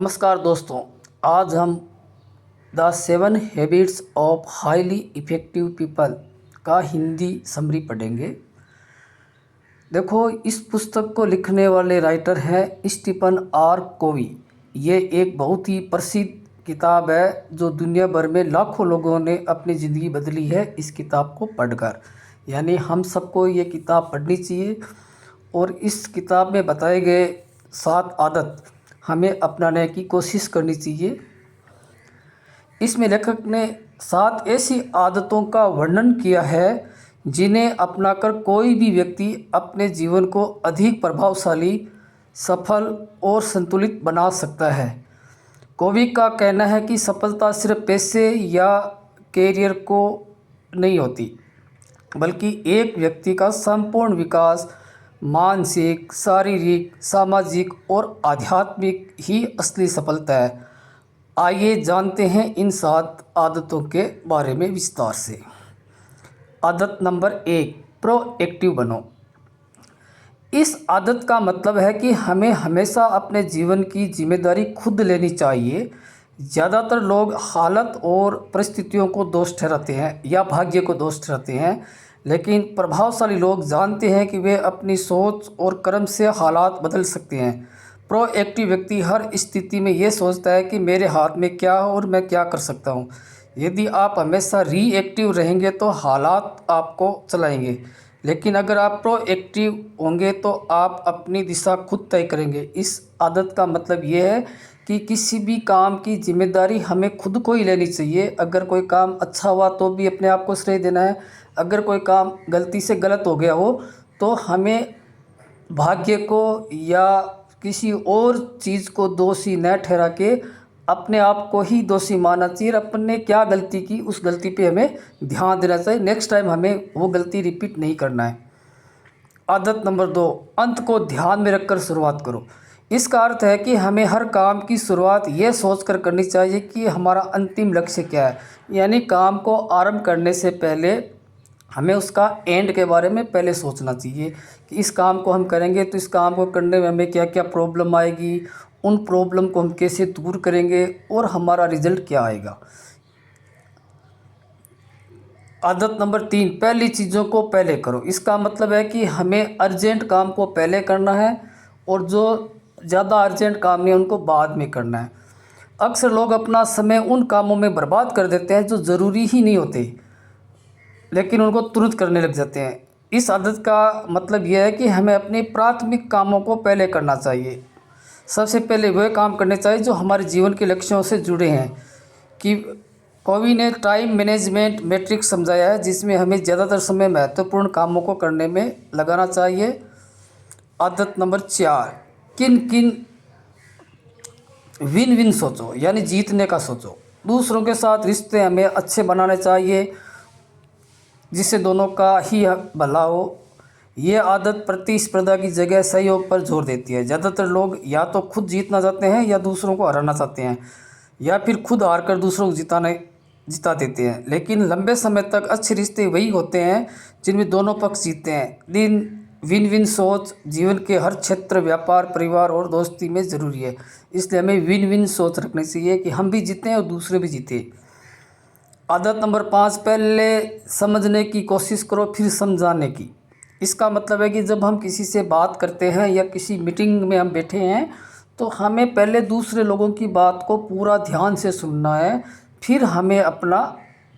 नमस्कार दोस्तों। आज हम the 7 habits of highly effective people का हिंदी समरी पढ़ेंगे। देखो, इस पुस्तक को लिखने वाले राइटर हैं स्टीफन आर कोवी। ये एक बहुत ही प्रसिद्ध किताब है जो दुनिया भर में लाखों लोगों ने अपनी ज़िंदगी बदली है इस किताब को पढ़कर। यानी हम सबको ये किताब पढ़नी चाहिए और इस किताब में बताए गए 7 आदत हमें अपनाने की कोशिश करनी चाहिए। इसमें लेखक ने 7 ऐसी आदतों का वर्णन किया है जिन्हें अपनाकर कोई भी व्यक्ति अपने जीवन को अधिक प्रभावशाली, सफल और संतुलित बना सकता है। कोवी का कहना है कि सफलता सिर्फ पैसे या कैरियर को नहीं होती, बल्कि एक व्यक्ति का संपूर्ण विकास, मानसिक, शारीरिक, सामाजिक और आध्यात्मिक ही असली सफलता है। आइए जानते हैं इन 7 आदतों के बारे में विस्तार से। आदत नंबर 1, प्रोएक्टिव बनो। इस आदत का मतलब है कि हमें हमेशा अपने जीवन की जिम्मेदारी खुद लेनी चाहिए। ज़्यादातर लोग हालत और परिस्थितियों को दोष ठहराते हैं या भाग्य को दोष ठहराते हैं, लेकिन प्रभावशाली लोग जानते हैं कि वे अपनी सोच और कर्म से हालात बदल सकते हैं। प्रोएक्टिव व्यक्ति हर स्थिति में ये सोचता है कि मेरे हाथ में क्या है और मैं क्या कर सकता हूँ। यदि आप हमेशा रिएक्टिव रहेंगे तो हालात आपको चलाएंगे, लेकिन अगर आप प्रोएक्टिव होंगे तो आप अपनी दिशा खुद तय करेंगे। इस आदत का मतलब ये है कि किसी भी काम की जिम्मेदारी हमें खुद को ही लेनी चाहिए। अगर कोई काम अच्छा हुआ तो भी अपने आप को श्रेय देना है, अगर कोई काम गलती से गलत हो गया हो तो हमें भाग्य को या किसी और चीज़ को दोषी न ठहरा के अपने आप को ही दोषी मानना चाहिए। अपने क्या गलती की उस गलती पे हमें ध्यान देना चाहिए। नेक्स्ट टाइम हमें वो गलती रिपीट नहीं करना है। आदत नंबर 2, अंत को ध्यान में रखकर शुरुआत करो। इसका अर्थ है कि हमें हर काम की शुरुआत ये सोचकर करनी चाहिए कि हमारा अंतिम लक्ष्य क्या है। यानी काम को आरंभ करने से पहले हमें उसका एंड के बारे में पहले सोचना चाहिए कि इस काम को हम करेंगे तो इस काम को करने में हमें क्या क्या प्रॉब्लम आएगी, उन प्रॉब्लम को हम कैसे दूर करेंगे और हमारा रिजल्ट क्या आएगा। आदत नंबर 3, पहली चीज़ों को पहले करो। इसका मतलब है कि हमें अर्जेंट काम को पहले करना है और जो ज़्यादा अर्जेंट काम नहीं है उनको बाद में करना है। अक्सर लोग अपना समय उन कामों में बर्बाद कर देते हैं जो ज़रूरी ही नहीं होते, लेकिन उनको तुरंत करने लग जाते हैं। इस आदत का मतलब यह है कि हमें अपने प्राथमिक कामों को पहले करना चाहिए। सबसे पहले वह काम करने चाहिए जो हमारे जीवन के लक्ष्यों से जुड़े हैं। कि कोवी ने टाइम मैनेजमेंट मैट्रिक्स समझाया है जिसमें हमें ज़्यादातर समय महत्वपूर्ण कामों को करने में लगाना चाहिए। आदत नंबर 4, किन किन विन विन सोचो, यानी जीतने का सोचो। दूसरों के साथ रिश्ते हमें अच्छे बनाने चाहिए जिससे दोनों का ही भला हो। ये आदत प्रतिस्पर्धा की जगह सहयोग पर जोर देती है। ज़्यादातर लोग या तो खुद जीतना चाहते हैं या दूसरों को हराना चाहते हैं, या फिर खुद हारकर दूसरों को जिता देते हैं। लेकिन लंबे समय तक अच्छे रिश्ते वही होते हैं जिनमें दोनों पक्ष जीतते हैं। विन विन सोच जीवन के हर क्षेत्र, व्यापार, परिवार और दोस्ती में ज़रूरी है। इसलिए हमें विन विन सोच रखनी चाहिए कि हम भी जीतें और दूसरे भी जीतें। आदत नंबर 5, पहले समझने की कोशिश करो फिर समझाने की। इसका मतलब है कि जब हम किसी से बात करते हैं या किसी मीटिंग में हम बैठे हैं तो हमें पहले दूसरे लोगों की बात को पूरा ध्यान से सुनना है, फिर हमें अपना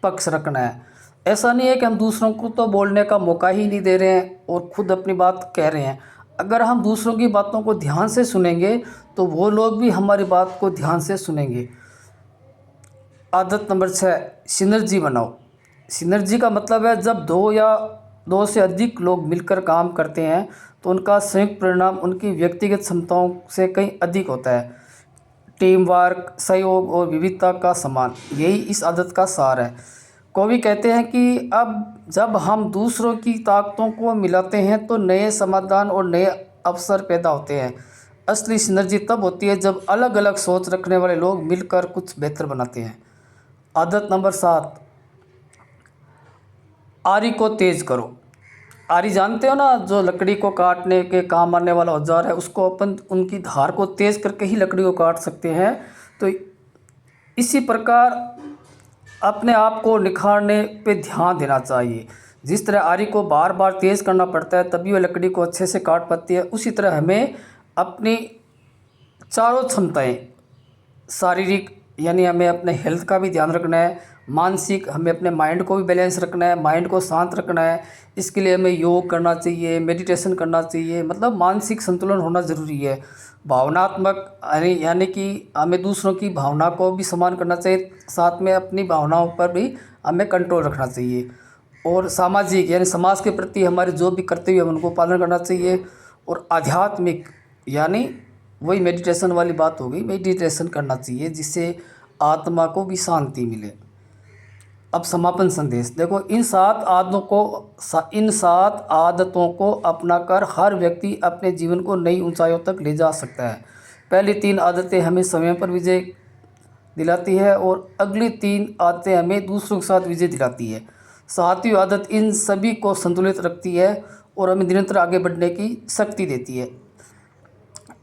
पक्ष रखना है। ऐसा नहीं है कि हम दूसरों को तो बोलने का मौका ही नहीं दे रहे हैं और खुद अपनी बात कह रहे हैं। अगर हम दूसरों की बातों को ध्यान से सुनेंगे तो वो लोग भी हमारी बात को ध्यान से सुनेंगे। आदत नंबर 6, सिनर्जी बनाओ। सिनर्जी का मतलब है जब दो या दो से अधिक लोग मिलकर काम करते हैं तो उनका संयुक्त परिणाम उनकी व्यक्तिगत क्षमताओं से कहीं अधिक होता है। टीम वर्क, सहयोग और विविधता का सम्मान, यही इस आदत का सार है। कोवी कहते हैं कि अब जब हम दूसरों की ताकतों को मिलाते हैं तो नए समाधान और नए अवसर पैदा होते हैं। असली सिनर्जी तब होती है जब अलग अलग सोच रखने वाले लोग मिलकर कुछ बेहतर बनाते हैं। आदत नंबर 7, आरी को तेज करो। आरी जानते हो ना, जो लकड़ी को काटने के काम आने वाला औजार है, उसको अपन उनकी धार को तेज करके ही लकड़ी को काट सकते हैं। तो इसी प्रकार अपने आप को निखारने पे ध्यान देना चाहिए। जिस तरह आरी को बार बार तेज़ करना पड़ता है तभी वह लकड़ी को अच्छे से काट पाती है, उसी तरह हमें अपनी चारों क्षमताएं, शारीरिक यानी हमें अपने हेल्थ का भी ध्यान रखना है, मानसिक हमें अपने माइंड को भी बैलेंस रखना है, माइंड को शांत रखना है। इसके लिए हमें योग करना चाहिए, मेडिटेशन करना चाहिए, मतलब मानसिक संतुलन होना ज़रूरी है। भावनात्मक यानी कि हमें दूसरों की भावना को भी सम्मान करना चाहिए, साथ में अपनी भावनाओं पर भी हमें कंट्रोल रखना चाहिए। और सामाजिक यानी समाज के प्रति हमारे जो भी कर्तव्य है उनको पालन करना चाहिए। और आध्यात्मिक यानी वही मेडिटेशन वाली बात हो गई, मेडिटेशन करना चाहिए जिससे आत्मा को भी शांति मिले। अब समापन संदेश देखो, इन 7 आदतों को अपनाकर हर व्यक्ति अपने जीवन को नई ऊंचाइयों तक ले जा सकता है। पहली 3 आदतें हमें समय पर विजय दिलाती है और अगली 3 आदतें हमें दूसरों के साथ विजय दिलाती है। 7वीं आदत इन सभी को संतुलित रखती है और हमें निरंतर आगे बढ़ने की शक्ति देती है।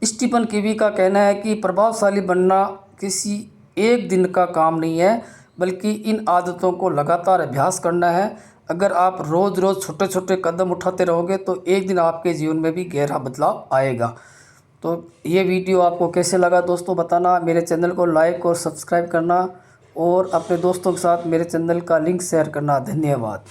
स्टीफन कीवी का कहना है कि प्रभावशाली बनना किसी एक दिन का काम नहीं है, बल्कि इन आदतों को लगातार अभ्यास करना है। अगर आप रोज़ रोज़ छोटे छोटे कदम उठाते रहोगे तो एक दिन आपके जीवन में भी गहरा बदलाव आएगा। तो ये वीडियो आपको कैसे लगा दोस्तों बताना, मेरे चैनल को लाइक और सब्सक्राइब करना और अपने दोस्तों के साथ मेरे चैनल का लिंक शेयर करना। धन्यवाद।